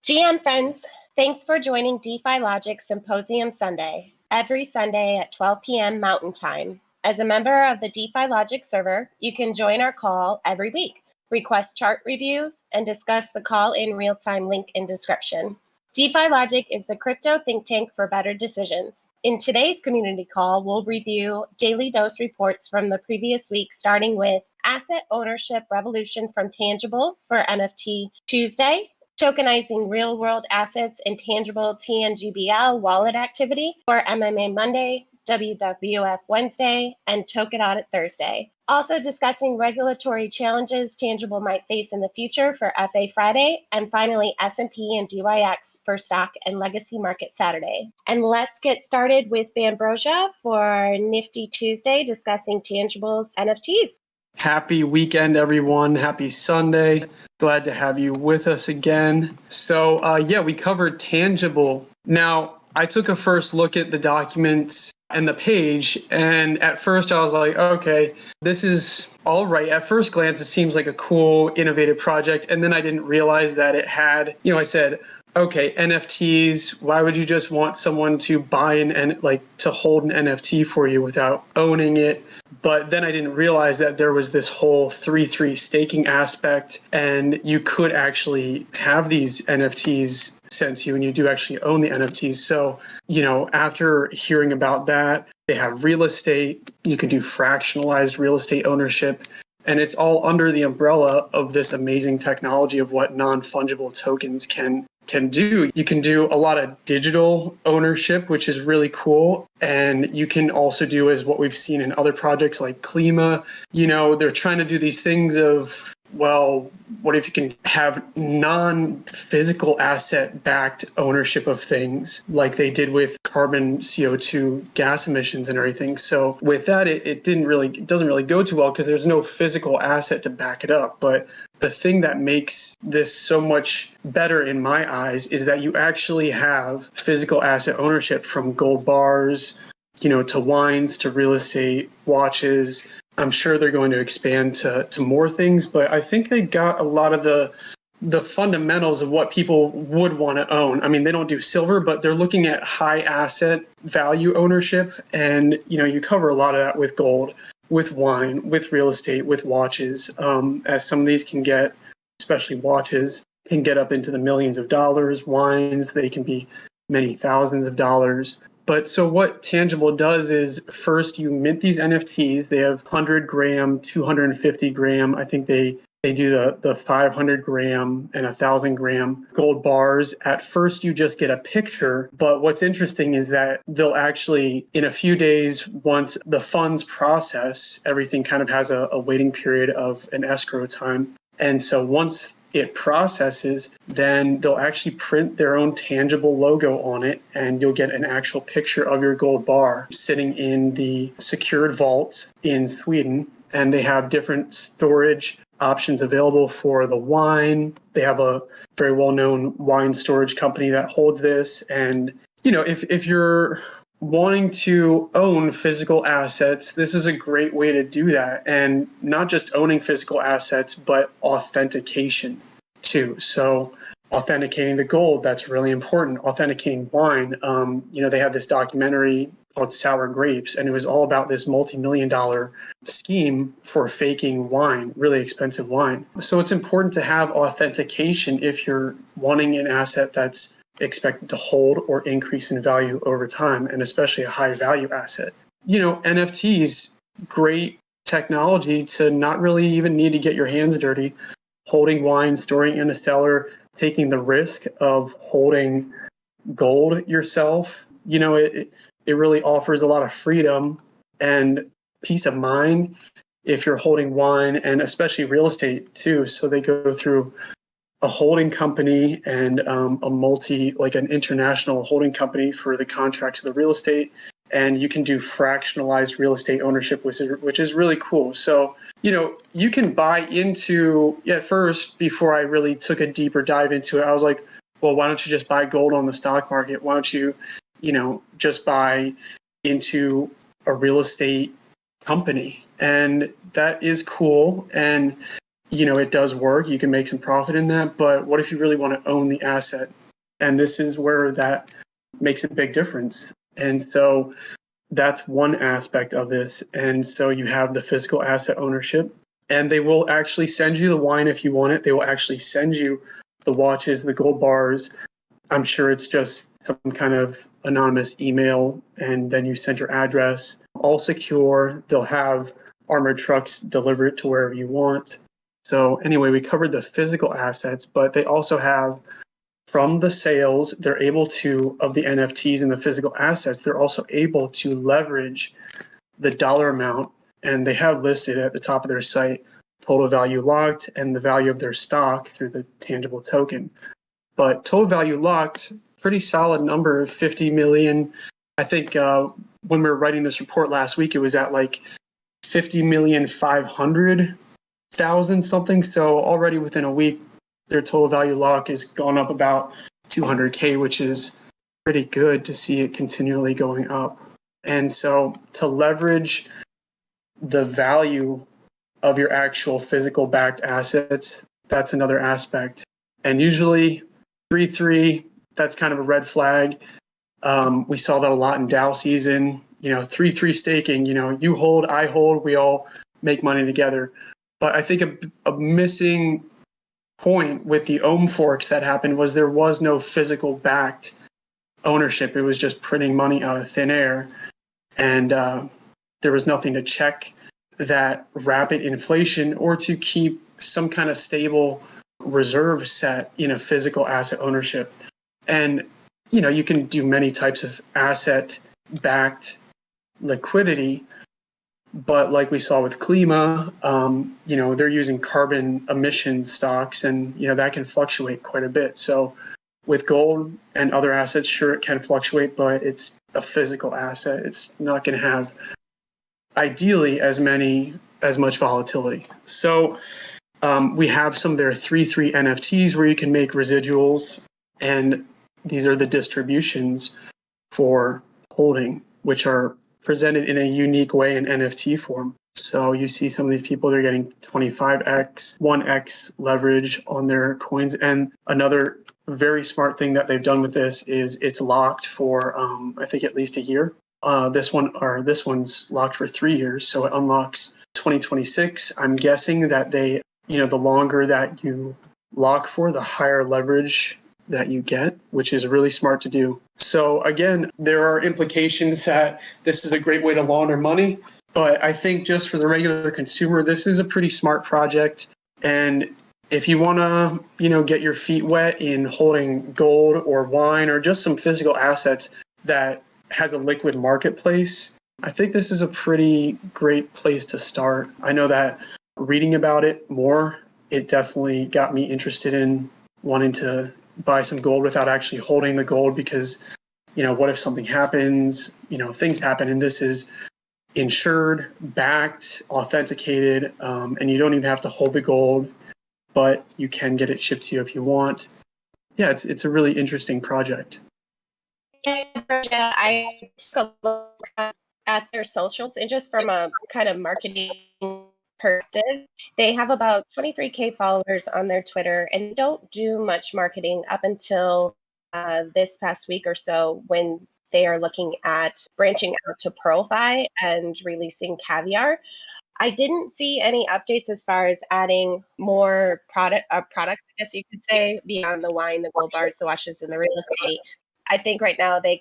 GM friends, thanks for joining DeFi-Logic Symposium Sunday, every Sunday at 12 p.m. Mountain Time. As a member of the DeFi-Logic server, you can join our call every week, request chart reviews, and discuss the call in real-time link in description. DeFi-Logic is the crypto think tank for better decisions. In today's community call, we'll review daily dose reports from the previous week, starting with Asset Ownership Revolution from Tangible for NFTy Tuesday, tokenizing real-world assets and tangible TNGBL wallet activity for MMA Monday, WWF Wednesday, and Token Audit Thursday. Also discussing regulatory challenges Tangible might face in the future for FA Friday, and finally S&P and DYX for Stock and Legacy Market Saturday. And let's get started with Ambrosia for NiFTy Tuesday, discussing Tangible's NFTs. Happy weekend, everyone. Happy Sunday. Glad to have you with us again. So we covered Tangible. Now, I took a first look at the documents and the page, and at first I was like, okay, this is all right. At first glance, it seems like a cool, innovative project. And then I didn't realize that it had, I said, okay, NFTs, why would you just want someone to buy to hold an NFT for you without owning it? But then I didn't realize that there was this whole 3-3 staking aspect, and you could actually have these NFTs sent to you, and you do actually own the NFTs. So, after hearing about that, they have real estate. You can do fractionalized real estate ownership. And it's all under the umbrella of this amazing technology of what non-fungible tokens can do. You can do a lot of digital ownership, which is really cool. And you can also do as what we've seen in other projects like Klima. They're trying to do these things of, well, what if you can have non-physical asset-backed ownership of things like they did with carbon CO2 gas emissions and everything. So with that, it doesn't really go too well because there's no physical asset to back it up. But the thing that makes this so much better in my eyes is that you actually have physical asset ownership, from gold bars, to wines, to real estate, watches. I'm sure they're going to expand to more things, but I think they got a lot of the fundamentals of what people would want to own. I mean, they don't do silver, but they're looking at high asset value ownership. And, you cover a lot of that with gold, with wine, with real estate, with watches, as some of these can get, especially watches, can get up into the millions of dollars. Wines, they can be many thousands of dollars. But so what Tangible does is, first you mint these NFTs. They have 100 gram, 250 gram. I think they do the 500 gram and 1,000 gram gold bars. At first you just get a picture. But what's interesting is that they'll actually, in a few days, once the funds process, everything kind of has a waiting period of an escrow time. And so once it processes, then they'll actually print their own Tangible logo on it, and you'll get an actual picture of your gold bar sitting in the secured vault in Sweden. And they have different storage options available for the wine. They have a very well-known wine storage company that holds this. And, if you're wanting to own physical assets, this is a great way to do that. And not just owning physical assets, but authentication too. So authenticating the gold, that's really important. Authenticating wine. They had this documentary called Sour Grapes, and it was all about this multi-million-dollar scheme for faking wine, really expensive wine. So it's important to have authentication if you're wanting an asset that's expected to hold or increase in value over time, and especially a high value asset. NFTs, great technology to not really even need to get your hands dirty. Holding wine, storing in a cellar, taking the risk of holding gold yourself, it really offers a lot of freedom and peace of mind if you're holding wine, and especially real estate too. So they go through a holding company and an international holding company for the contracts of the real estate. And you can do fractionalized real estate ownership, which is really cool. So, you can buy into, at first, before I really took a deeper dive into it, I was like, well, why don't you just buy gold on the stock market? Why don't you, just buy into a real estate company? And that is cool. And it does work. You can make some profit in that. But what if you really want to own the asset? And this is where that makes a big difference. And so that's one aspect of this. And so you have the physical asset ownership, and they will actually send you the wine if you want it. They will actually send you the watches, the gold bars. I'm sure it's just some kind of anonymous email, and then you send your address. All secure. They'll have armored trucks deliver it to wherever you want. So anyway, we covered the physical assets, but they also have, from the sales, they're able to, of the NFTs and the physical assets, they're also able to leverage the dollar amount, and they have listed at the top of their site total value locked and the value of their stock through the tangible token. But total value locked, pretty solid number of 50 million. I think when we were writing this report last week, it was at like 50,500,000 something. So already within a week, their total value lock has gone up about 200K, which is pretty good to see it continually going up. And so to leverage the value of your actual physical backed assets, that's another aspect. And usually 3-3, that's kind of a red flag. We saw that a lot in Dow season, 3-3 staking, you hold, I hold, we all make money together. But I think a missing point with the ohm forks that happened was there was no physical backed ownership. It was just printing money out of thin air. And there was nothing to check that rapid inflation or to keep some kind of stable reserve set in a physical asset ownership. And, you can do many types of asset backed liquidity. But like we saw with Klima, they're using carbon emission stocks, and that can fluctuate quite a bit. So with gold and other assets, sure, it can fluctuate, but it's a physical asset. It's not going to have, ideally, as much volatility. So we have some of their 3-3 NFTs where you can make residuals, and these are the distributions for holding, which are presented in a unique way in NFT form. So you see some of these people, they're getting 25x, 1x leverage on their coins. And another very smart thing that they've done with this is it's locked for, I think, at least a year. This one's locked for 3 years. So it unlocks 2026. I'm guessing that the longer that you lock for, the higher leverage that you get, which is really smart to do. So again, there are implications that this is a great way to launder money, but I think just for the regular consumer, this is a pretty smart project. And if you want to, get your feet wet in holding gold or wine or just some physical assets that has a liquid marketplace, I think this is a pretty great place to start. I know that reading about it more, it definitely got me interested in wanting to buy some gold without actually holding the gold, because what if something happens, things happen, and this is insured, backed, authenticated, and you don't even have to hold the gold, but you can get it shipped to you if you want. Yeah, it's a really interesting project. Yeah, I took a look at their socials, and just from a kind of marketing perspective, they have about 23K followers on their Twitter, and don't do much marketing up until this past week or so, when they are looking at branching out to PearlFi and releasing Caviar. I didn't see any updates as far as adding more products, I guess you could say, beyond the wine, the gold bars, the watches, and the real estate. I think right now they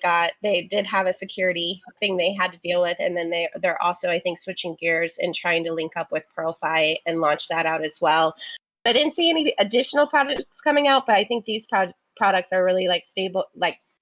did have a security thing they had to deal with, and then they're also, I think, switching gears and trying to link up with PearlFi and launch that out as well. I didn't see any additional products coming out, but I think these products are really stable,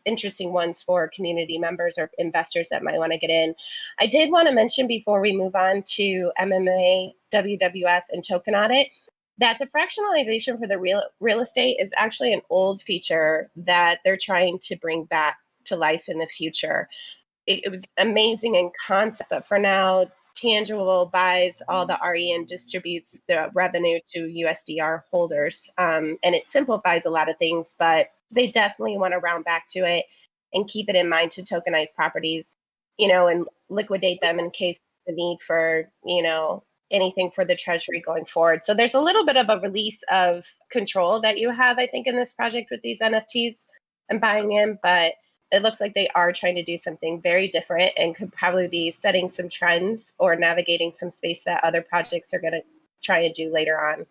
interesting ones for community members or investors that might want to get in. I did want to mention before we move on to MMA, WWF, and Token Audit, that the fractionalization for the real estate is actually an old feature that they're trying to bring back to life in the future. It was amazing in concept, but for now, Tangible buys all the RE and distributes the revenue to USDR holders. And it simplifies a lot of things, but they definitely want to round back to it and keep it in mind to tokenize properties, and liquidate them in case the need for, anything for the treasury going forward. So there's a little bit of a release of control that you have, I think, in this project with these NFTs and buying in, but it looks like they are trying to do something very different and could probably be setting some trends or navigating some space that other projects are going to try and do later on.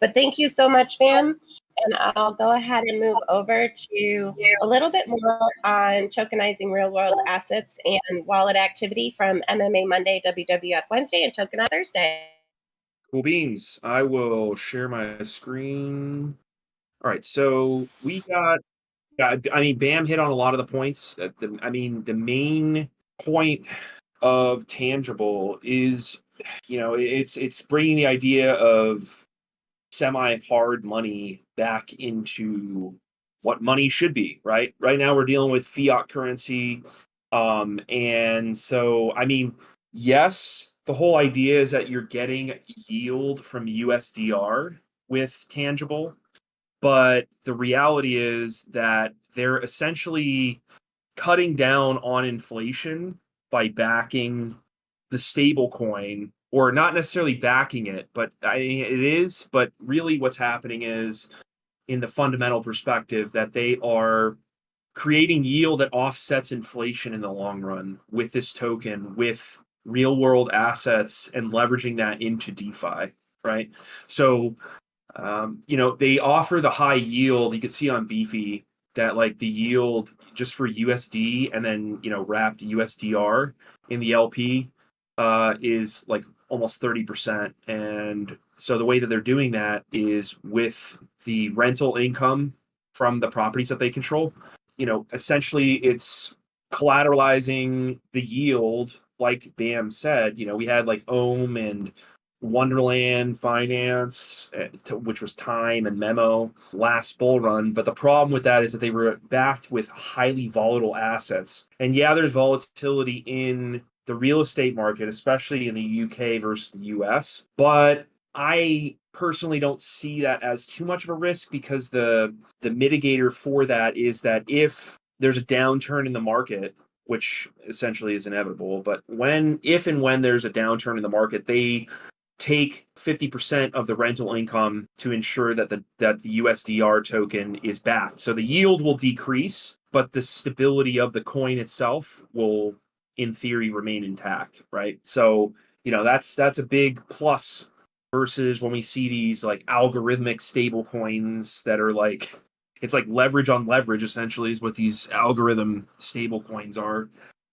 But thank you so much, Pam. And I'll go ahead and move over to a little bit more on tokenizing real world assets and wallet activity from MMA Monday, WWF Wednesday, and Token Thursday. Cool beans. I will share my screen. All right, so we got, I mean, Bam hit on a lot of the points. The main point of tangible is, it's bringing the idea of semi-hard money back into what money should be, right? Right now we're dealing with fiat currency. And so, I mean, yes, the whole idea is that you're getting yield from USDR with tangible, but the reality is that they're essentially cutting down on inflation by backing the stable coin, or not necessarily backing it, but I mean, it is. But really what's happening is, in the fundamental perspective, that they are creating yield that offsets inflation in the long run with this token, with real world assets, and leveraging that into DeFi, right? So, they offer the high yield. You can see on Beefy that like the yield just for USD and then, wrapped USDR in the LP is like almost 30%. And so the way that they're doing that is with the rental income from the properties that they control. Essentially it's collateralizing the yield, like Bam said. We had like Ohm and Wonderland Finance, which was Time and Memo last bull run. But the problem with that is that they were backed with highly volatile assets. And yeah, there's volatility in the real estate market, especially in the UK versus the US. But I personally don't see that as too much of a risk, because the mitigator for that is that if there's a downturn in the market, which essentially is inevitable, but if and when there's a downturn in the market, they take 50% of the rental income to ensure that the USDR token is backed. So the yield will decrease, but the stability of the coin itself will, in theory, remain intact, right? So, that's a big plus versus when we see these like algorithmic stable coins that are like, it's like leverage on leverage, essentially, is what these algorithm stable coins are.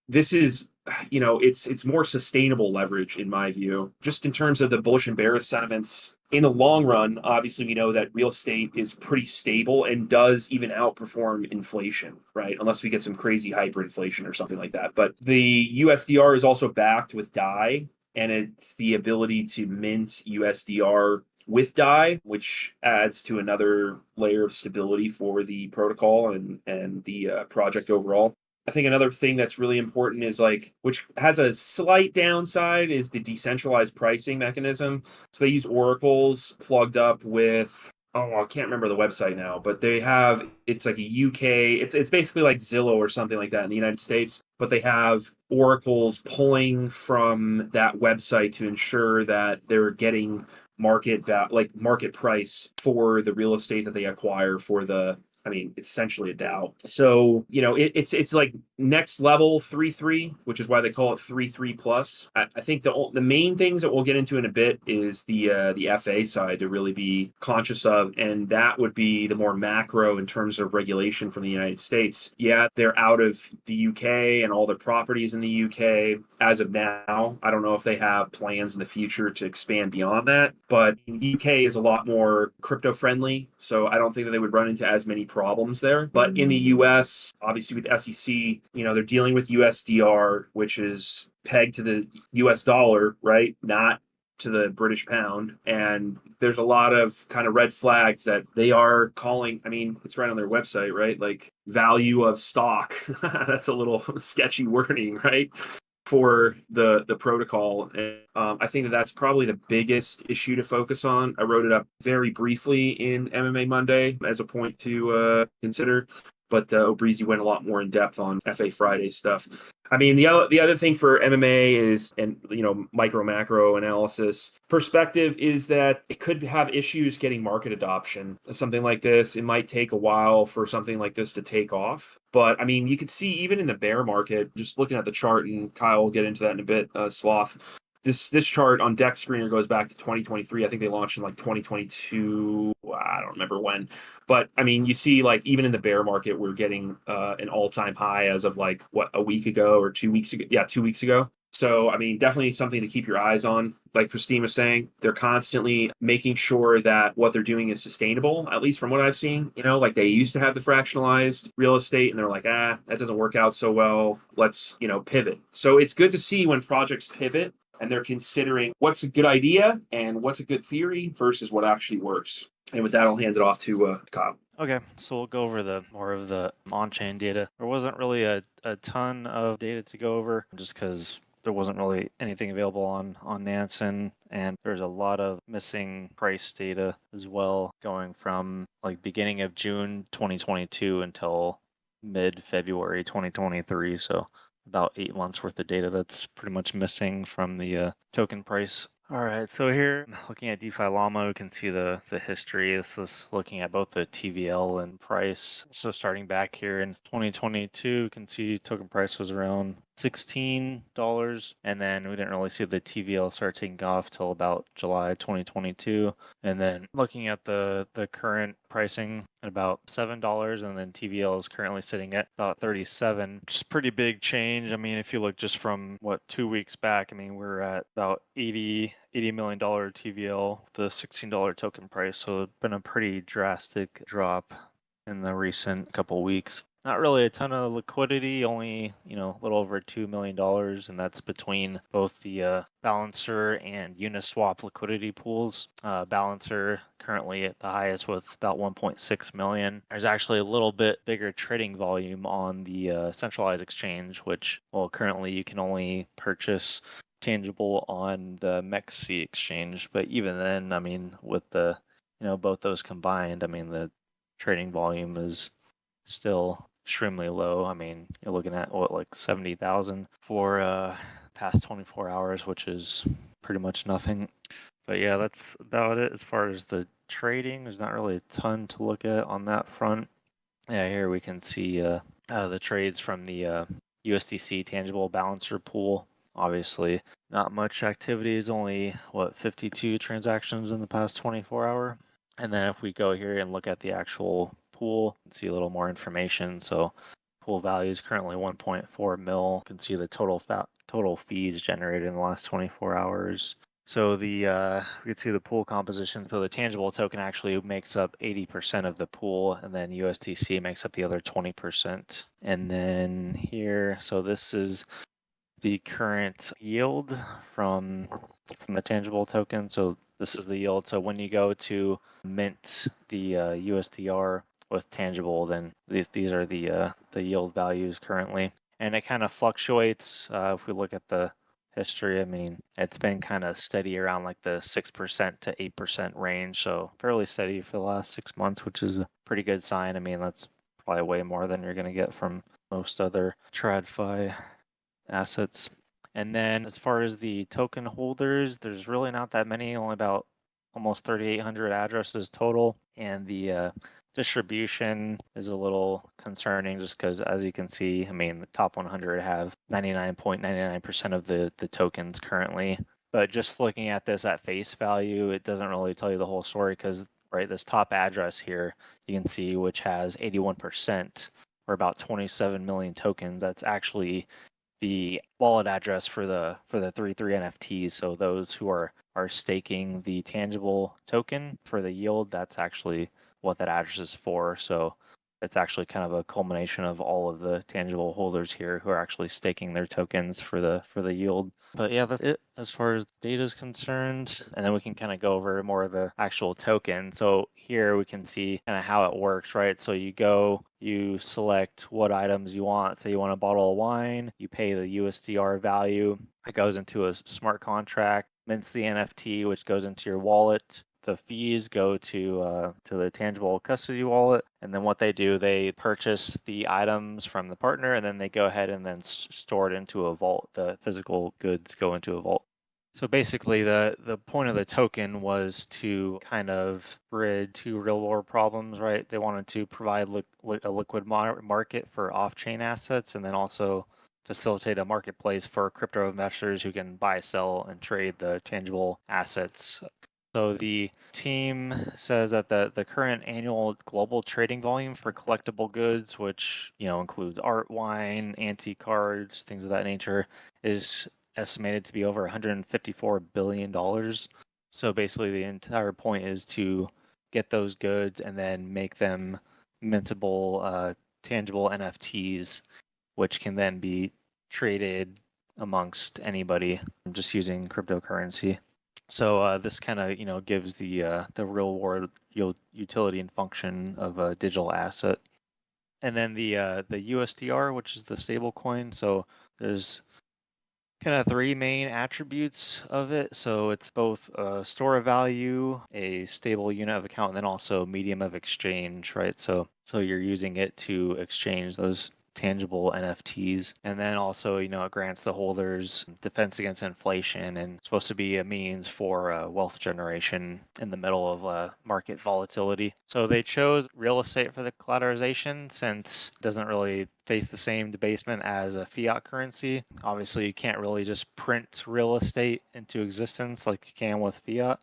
This is, it's more sustainable leverage in my view, just in terms of the bullish and bearish sentiments. In the long run, obviously, we know that real estate is pretty stable and does even outperform inflation, right? Unless we get some crazy hyperinflation or something like that. But the USDR is also backed with DAI, and it's the ability to mint USDR with DAI, which adds to another layer of stability for the protocol and the project overall. I think another thing that's really important is which has a slight downside, is the decentralized pricing mechanism. So they use oracles plugged up with, I can't remember the website now, but it's like a UK, it's basically like Zillow or something like that in the United States, but they have oracles pulling from that website to ensure that they're getting market price for the real estate that they acquire for it's essentially a DAO. So, it's like next level 3.3, which is why they call it 3.3 plus. I think the main things that we'll get into in a bit is the FA side to really be conscious of, and that would be the more macro in terms of regulation from the United States. Yeah, they're out of the UK and all their properties in the UK as of now. I don't know if they have plans in the future to expand beyond that, but the UK is a lot more crypto friendly, so I don't think that they would run into as many problems there. But in the US, obviously with SEC, they're dealing with USDR, which is pegged to the US dollar, right? Not to the British pound. And there's a lot of kind of red flags that they are calling, it's right on their website, right? Like value of stock. That's a little sketchy wording, right? For the protocol. And I think that's probably the biggest issue to focus on. I wrote it up very briefly in MMA Monday as a point to consider. but Obrizi went a lot more in depth on FA Friday stuff. I mean, the other thing for MMA is, and micro macro analysis perspective, is that it could have issues getting market adoption. Something like this, it might take a while for something like this to take off. But I mean, you could see even in the bear market, just looking at the chart, and Kyle will get into that in a bit, Sloth. This chart on Dex Screener goes back to 2023. I think they launched in like 2022. I don't remember when. But I mean, you see like even in the bear market, we're getting an all-time high as of like, a week ago or 2 weeks ago? Yeah, 2 weeks ago. So, I mean, definitely something to keep your eyes on. Like Christine was saying, they're constantly making sure that what they're doing is sustainable, at least from what I've seen. Like they used to have the fractionalized real estate and they're like, that doesn't work out so well. Let's, pivot. So it's good to see when projects pivot and they're considering what's a good idea and what's a good theory versus what actually works. And with that, I'll hand it off to Kyle. Okay, so we'll go over more of the on-chain data. There wasn't really a ton of data to go over just because there wasn't really anything available on Nansen, and there's a lot of missing price data as well, going from like beginning of June 2022 until mid-February 2023. So about 8 months worth of data that's pretty much missing from the token price. All right, so here, looking at DeFi Llama, we can see the history. This is looking at both the TVL and price. So starting back here in 2022, you can see token price was around $16, and then we didn't really see the TVL start taking off till about July 2022. And then looking at the current pricing at about $7, and then TVL is currently sitting at about 37, which is pretty big change. I mean, if you look just from 2 weeks back, I mean, we're at about $80 million TVL, the $16 token price. So it's been a pretty drastic drop in the recent couple weeks. Not really a ton of liquidity, only, a little over $2 million, and that's between both the Balancer and Uniswap liquidity pools. Balancer currently at the highest with about 1.6 million. There's actually a little bit bigger trading volume on the centralized exchange, which, currently you can only purchase tangible on the MEXC exchange. But even then, I mean, with the, both those combined, I mean, the trading volume is still extremely low. I mean, you're looking at like 70,000 for past 24 hours, which is pretty much nothing. But yeah, that's about it as far as the trading. There's not really a ton to look at on that front. Yeah, here we can see the trades from the USDC tangible balancer pool. Obviously, not much activity. Is only 52 transactions in the past 24 hour. And then if we go here and look at the actual pool, you can see a little more information. So pool value is currently 1.4 mil. You can see the total fees generated in the last 24 hours. So we can see the pool composition. So the tangible token actually makes up 80% of the pool, and then USDC makes up the other 20%. And then here, so this is the current yield from the tangible token. So this is the yield. So when you go to mint the USDR with tangible, then these are the yield values currently. And it kind of fluctuates. If we look at the history, I mean, it's been kind of steady around like the 6% to 8% range. So fairly steady for the last 6 months, which is a pretty good sign. I mean, that's probably way more than you're going to get from most other TradFi assets. And then as far as the token holders, there's really not that many, only about almost 3,800 addresses total. And the distribution is a little concerning just because, as you can see, I mean, the top 100 have 99.99% of the tokens currently. But just looking at this at face value, it doesn't really tell you the whole story because, right, this top address here, you can see, which has 81% or about 27 million tokens. That's actually the wallet address for the 33 NFTs. So those who are staking the tangible token for the yield, that's actually what that address is for. So it's actually kind of a culmination of all of the tangible holders here who are actually staking their tokens for the yield. But yeah, that's it as far as data is concerned. And then we can kind of go over more of the actual token. So here we can see kind of how it works, right? So you select what items you want. Say you want a bottle of wine, you pay the USDR value. It goes into a smart contract, mints the NFT, which goes into your wallet. the fees go to the tangible custody wallet, and then what they do, they purchase the items from the partner, and then they go ahead and then store it into a vault. The physical goods go into a vault. So basically, the point of the token was to kind of bridge two real-world problems, right? They wanted to provide a liquid market for off-chain assets, and then also facilitate a marketplace for crypto investors who can buy, sell, and trade the tangible assets. So the team says that the current annual global trading volume for collectible goods, which includes art, wine, antique cards, things of that nature, is estimated to be over $154 billion. So basically the entire point is to get those goods and then make them mintable, tangible NFTs, which can then be traded amongst anybody just using cryptocurrency. So this kind of gives the real world utility and function of a digital asset. And then the USDR, which is the stablecoin. So there's kind of three main attributes of it. So it's both a store of value, a stable unit of account, and then also medium of exchange, right? So you're using it to exchange those tangible NFTs. And then also, it grants the holders defense against inflation and it's supposed to be a means for wealth generation in the middle of market volatility. So they chose real estate for the collateralization since it doesn't really face the same debasement as a fiat currency. Obviously, you can't really just print real estate into existence like you can with fiat.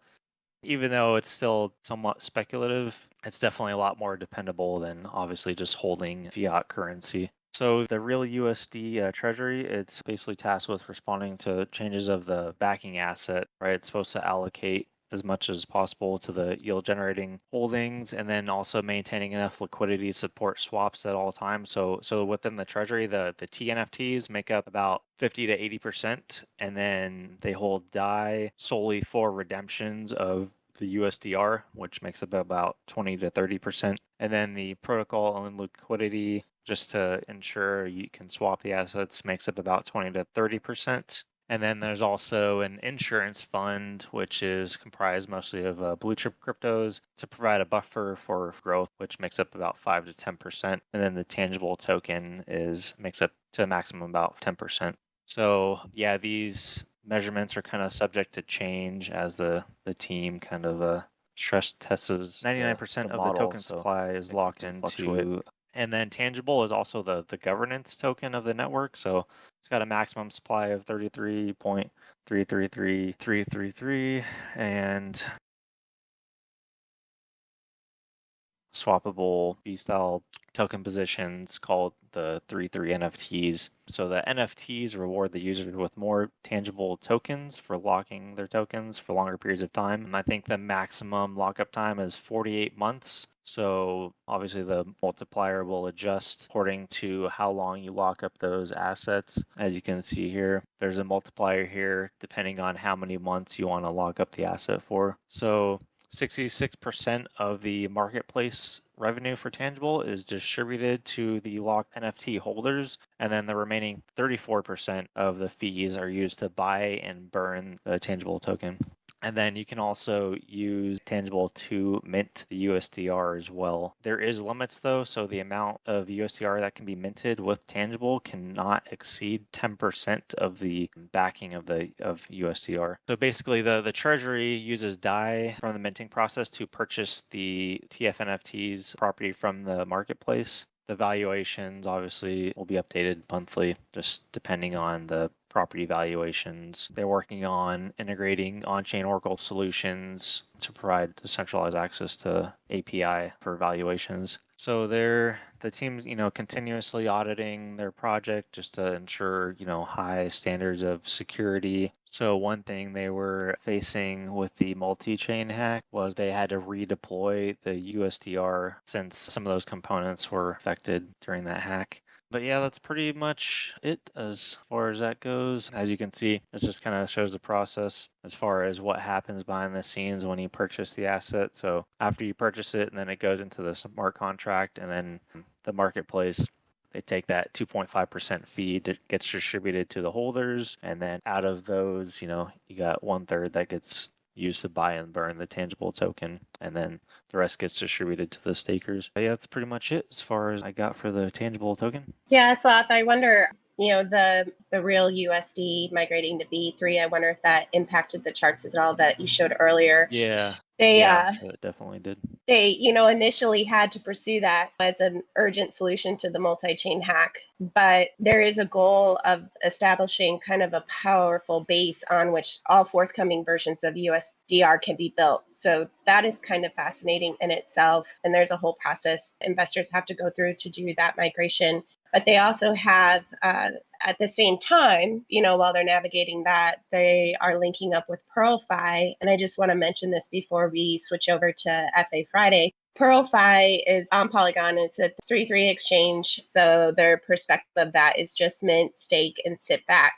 Even though it's still somewhat speculative, it's definitely a lot more dependable than obviously just holding fiat currency. So the real USD treasury, it's basically tasked with responding to changes of the backing asset, right? It's supposed to allocate as much as possible to the yield generating holdings and then also maintaining enough liquidity to support swaps at all times. So within the treasury, the TNFTs make up about 50 to 80%, and then they hold DAI solely for redemptions of the USDR, which makes up about 20 to 30%. And then the protocol owned liquidity, just to ensure you can swap the assets, makes up about 20 to 30%. And then there's also an insurance fund, which is comprised mostly of blue chip cryptos to provide a buffer for growth, which makes up about 5 to 10%. And then the tangible token makes up to a maximum about 10%. So yeah, these measurements are kind of subject to change as the team kind of stress tests. 99% of the token supply is locked into. And then tangible is also the governance token of the network. So it's got a maximum supply of 33.333333 and swappable B-style token positions called the 33 NFTs. So the NFTs reward the users with more tangible tokens for locking their tokens for longer periods of time. And I think the maximum lockup time is 48 months. So obviously the multiplier will adjust according to how long you lock up those assets. As you can see here, there's a multiplier here depending on how many months you want to lock up the asset for. So 66% of the marketplace revenue for tangible is distributed to the locked NFT holders, and then the remaining 34% of the fees are used to buy and burn the tangible token. And then you can also use tangible to mint the USDR as well. There is limits though, so the amount of USDR that can be minted with tangible cannot exceed 10% of the backing of USDR. So basically the treasury uses DAI from the minting process to purchase the TFNFTs property from the marketplace. The valuations obviously will be updated monthly, just depending on the property valuations. They're working on integrating on-chain Oracle solutions to provide decentralized access to API for valuations. So the team's, continuously auditing their project just to ensure, high standards of security. So one thing they were facing with the multi-chain hack was they had to redeploy the USDR since some of those components were affected during that hack. But yeah, that's pretty much it as far as that goes. As you can see, it just kind of shows the process as far as what happens behind the scenes when you purchase the asset. So after you purchase it, and then it goes into the smart contract, and then the marketplace, they take that 2.5% fee that gets distributed to the holders. And then out of those, you got 1/3 that gets used to buy and burn the tangible token, and then the rest gets distributed to the stakers. But yeah, that's pretty much it as far as I got for the tangible token. Yeah, Sloth, I wonder, the real USD migrating to V3, I wonder if that impacted the charts at all that you showed earlier. Yeah. They I'm sure that definitely did. They, initially had to pursue that as an urgent solution to the multi-chain hack, but there is a goal of establishing kind of a powerful base on which all forthcoming versions of USDR can be built. So that is kind of fascinating in itself. And there's a whole process investors have to go through to do that migration. But they also have, at the same time, while they're navigating that, they are linking up with PearlFi. And I just want to mention this before we switch over to FA Friday. PearlFi is on Polygon. It's a 3-3 exchange. So their perspective of that is just mint, stake, and sit back.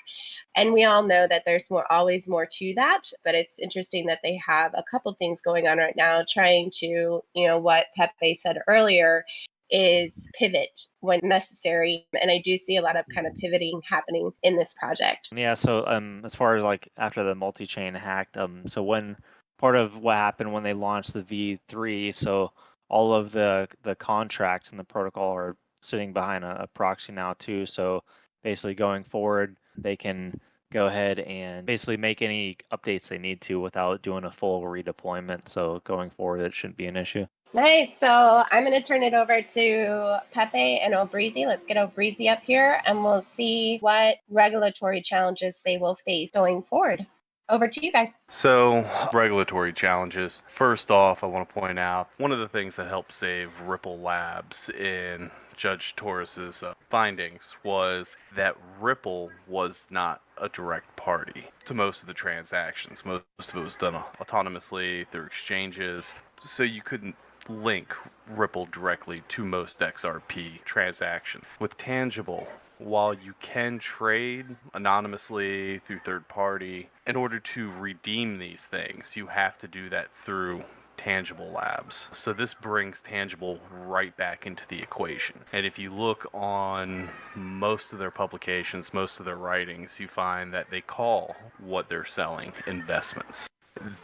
And we all know that there's always more to that, but it's interesting that they have a couple things going on right now, trying to, what Pepe said earlier, is pivot when necessary. And I do see a lot of kind of pivoting happening in this project. Yeah, so as far as like after the multi-chain hacked, so when part of what happened when they launched the V3, so all of the contracts and the protocol are sitting behind a proxy now too. So basically going forward, they can go ahead and basically make any updates they need to without doing a full redeployment. So going forward, it shouldn't be an issue. Nice. So I'm going to turn it over to Pepe and O'Breezy. Let's get O'Breezy up here and we'll see what regulatory challenges they will face going forward. Over to you guys. So, regulatory challenges. First off, I want to point out one of the things that helped save Ripple Labs in Judge Torres's findings was that Ripple was not a direct party to most of the transactions. Most of it was done autonomously through exchanges, so you couldn't link Ripple directly to most XRP transactions. With Tangible, while you can trade anonymously through third party, in order to redeem these things, you have to do that through Tangible Labs. So this brings Tangible right back into the equation. And if you look on most of their publications, most of their writings, you find that they call what they're selling investments.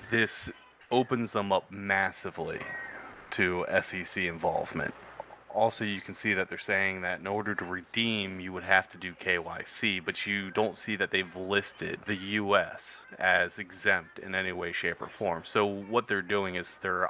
This opens them up massively to SEC involvement. Also, you can see that they're saying that in order to redeem, you would have to do KYC, but you don't see that they've listed the U.S. as exempt in any way, shape, or form. So what they're doing is they're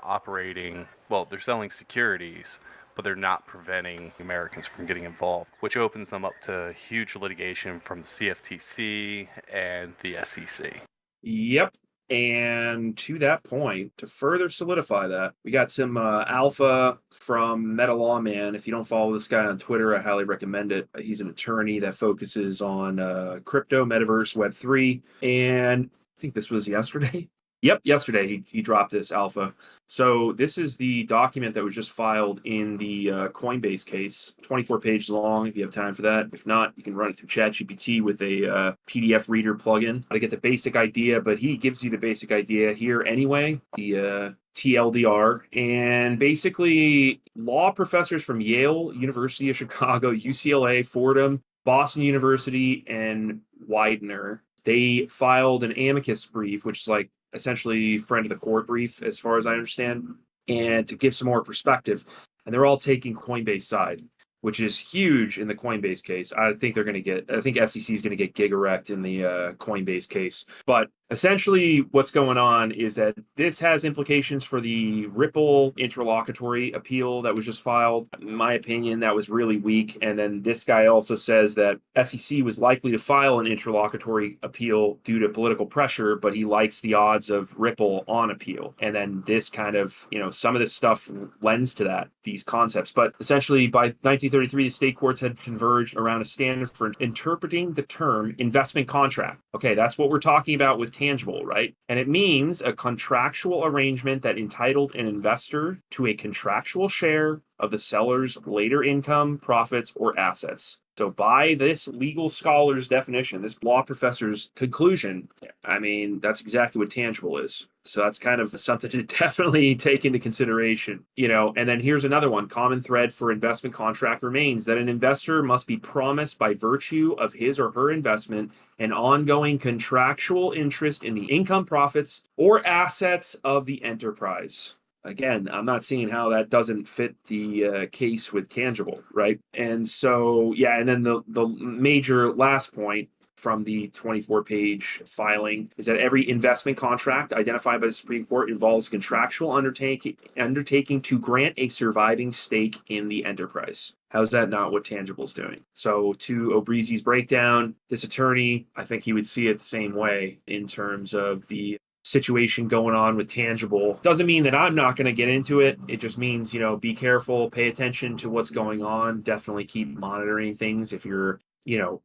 selling securities, but they're not preventing Americans from getting involved, which opens them up to huge litigation from the CFTC and the SEC. Yep. And to that point, to further solidify that, we got some alpha from Meta Lawman. If you don't follow this guy on Twitter, I highly recommend it. He's an attorney that focuses on crypto, metaverse, Web3. And I think this was yesterday. Yep, yesterday he dropped this alpha. So this is the document that was just filed in the Coinbase case, 24 pages long if you have time for that. If not, you can run it through ChatGPT with a PDF reader plugin to get the basic idea, but he gives you the basic idea here anyway, the TLDR. And basically, law professors from Yale, University of Chicago, UCLA, Fordham, Boston University, and Widener, they filed an amicus brief, which is like essentially friend of the court brief, as far as I understand, and to give some more perspective. And they're all taking Coinbase side, which is huge in the Coinbase case. I think SEC is going to get giga-wrecked in the Coinbase case. But essentially what's going on is that this has implications for the Ripple interlocutory appeal that was just filed. In my opinion, that was really weak. And then this guy also says that SEC was likely to file an interlocutory appeal due to political pressure, but he likes the odds of Ripple on appeal. And then this kind of, some of this stuff lends to that, these concepts. But essentially by 1933, the state courts had converged around a standard for interpreting the term investment contract. Okay, that's what we're talking about with Tangible, right? And it means a contractual arrangement that entitled an investor to a contractual share of the seller's later income, profits, or assets. So by this legal scholar's definition, this law professor's conclusion, I mean, that's exactly what tangible is. So that's kind of something to definitely take into consideration, and then here's another one. Common thread for investment contract remains that an investor must be promised by virtue of his or her investment an ongoing contractual interest in the income, profits, or assets of the enterprise. Again, I'm not seeing how that doesn't fit the case with tangible, right? And so, yeah, and then the major last point from the 24-page filing is that every investment contract identified by the Supreme Court involves contractual undertaking to grant a surviving stake in the enterprise. How's that not what tangible's doing? So to Obrizi's breakdown, this attorney, I think he would see it the same way in terms of the situation going on with tangible. Doesn't mean that I'm not going to get into it. It just means, be careful, pay attention to what's going on. Definitely keep monitoring things. If you're,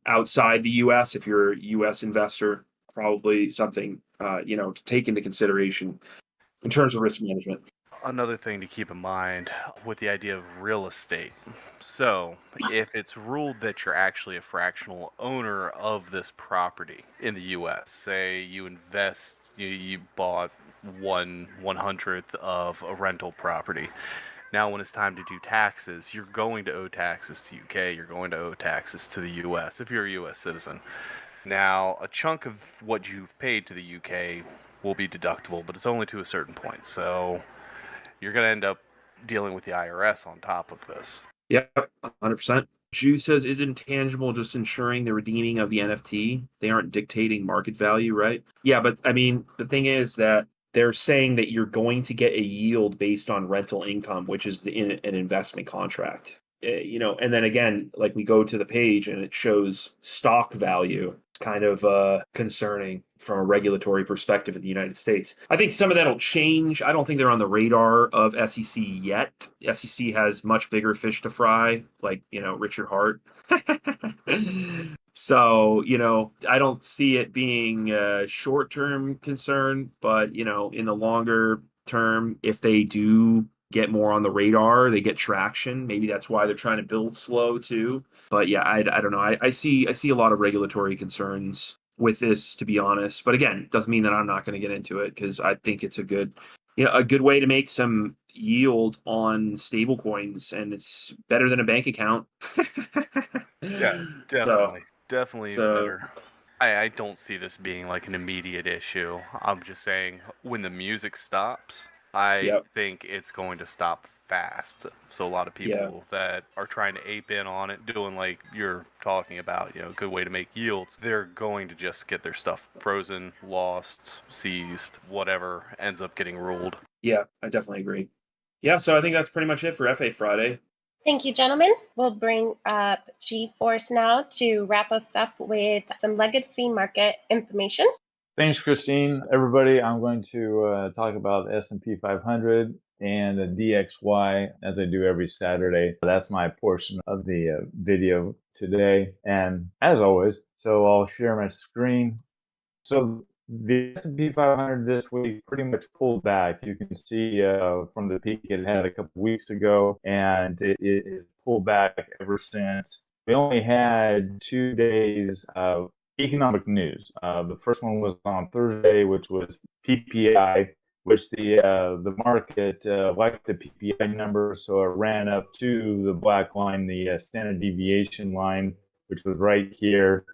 outside the US, if you're a US investor, probably something, to take into consideration in terms of risk management. Another thing to keep in mind with the idea of real estate. So, if it's ruled that you're actually a fractional owner of this property in the US, say you invest, you bought 1/100th of a rental property. Now, when it's time to do taxes, you're going to owe taxes to UK, you're going to owe taxes to the US if you're a US citizen. Now, a chunk of what you've paid to the UK will be deductible, but it's only to a certain point. So, you're going to end up dealing with the IRS on top of this. Yep, 100%. Ju says, isn't tangible just ensuring the redeeming of the NFT? They aren't dictating market value, right? Yeah, but I mean, the thing is that they're saying that you're going to get a yield based on rental income, which is in an investment contract. And then again, like we go to the page and it shows stock value. It's kind of concerning from a regulatory perspective in the United States. I think some of that will change. I don't think they're on the radar of SEC yet. SEC has much bigger fish to fry, like, Richard Hart. So, I don't see it being a short-term concern, but, in the longer term, if they do get more on the radar, they get traction. Maybe that's why they're trying to build slow too. But yeah, I don't know. I see a lot of regulatory concerns with this, to be honest. But again, doesn't mean that I'm not going to get into it because I think it's a good way to make some yield on stable coins, and it's better than a bank account. Yeah, definitely better. I don't see this being like an immediate issue. I'm just saying when the music stops, I think it's going to stop fast. So a lot of people that are trying to ape in on it, doing like you're talking about, good way to make yields, they're going to just get their stuff frozen, lost, seized, whatever ends up getting ruled. Yeah, I definitely agree. Yeah, so I think that's pretty much it for FA Friday. Thank you, gentlemen. We'll bring up G-Force now to wrap us up with some legacy market information. Thanks, Christine. Everybody, I'm going to talk about the S&P 500 and the DXY as I do every Saturday. That's my portion of the video today. And as always, so I'll share my screen. So the S&P 500 this week pretty much pulled back. You can see from the peak it had a couple weeks ago, and it pulled back ever since. We only had 2 days of economic news. The first one was on Thursday, which was PPI, which the market liked the PPI number, so it ran up to the black line, the standard deviation line, which was right here.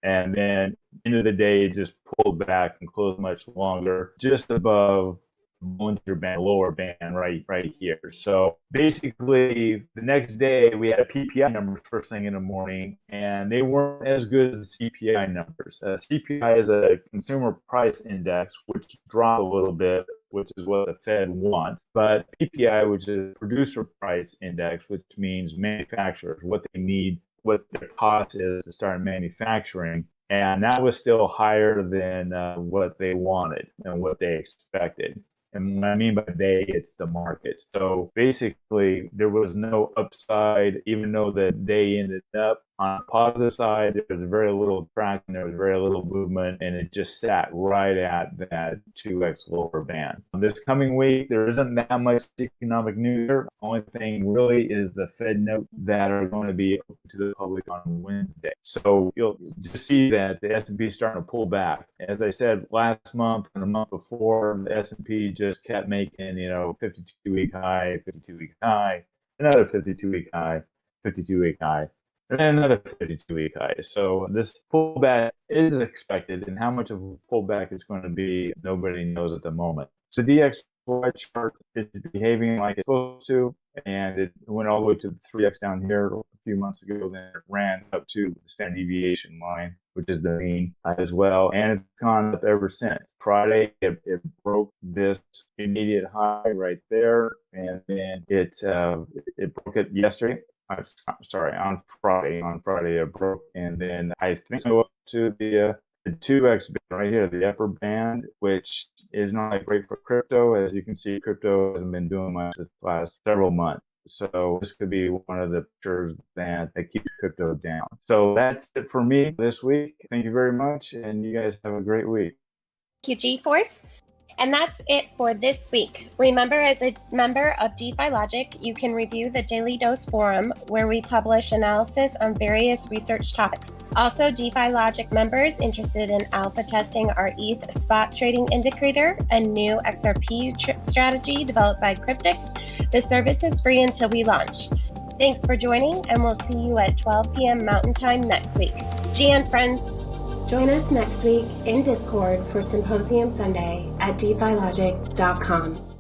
And then end of the day, it just pulled back and closed much longer, just above Bollinger Band, lower band right here. So basically, the next day we had PPI numbers first thing in the morning, and they weren't as good as the CPI numbers. CPI is a consumer price index, which dropped a little bit, which is what the Fed wants. But PPI, which is producer price index, which means manufacturers, what they need, what their cost is to start manufacturing. And that was still higher than what they wanted and what they expected. And what I mean by they, it's the market. So basically, there was no upside, even though the day ended up on the positive side. There was very little traction, there was very little movement, and it just sat right at that 2x lower band. This coming week, there isn't that much economic news here. The only thing really is the Fed note that are going to be open to the public on Wednesday. So you'll just see that the S&P is starting to pull back. As I said, last month and the month before, the S&P just kept making, 52-week high, 52-week high, another 52-week high, 52-week high, and then another 52-week high. So this pullback is expected, and how much of a pullback it's going to be, nobody knows at the moment. So DXY chart is behaving like it's supposed to, and it went all the way to the 3x down here a few months ago. Then it ran up to the standard deviation line, which is the mean as well, and it's gone up ever since. Friday, it broke this immediate high right there, and then it broke it yesterday. Sorry, on Friday. On Friday, it broke, and then I think so up to the 2x band right here, the upper band, which is not great for crypto. As you can see, crypto hasn't been doing much this last several months. So this could be one of the pictures that keeps crypto down. So that's it for me this week. Thank you very much, and you guys have a great week. Thank you, GeForce. And that's it for this week. Remember, as a member of DeFi-Logic, you can review the Daily Dose Forum, where we publish analysis on various research topics. Also, DeFi-Logic members interested in alpha testing our ETH spot trading indicator and new XRP strategy developed by Cryptix. The service is free until we launch. Thanks for joining, and we'll see you at 12 p.m. Mountain Time next week. GN friends. Join us next week in Discord for Symposium Sunday at DeFiLogic.com.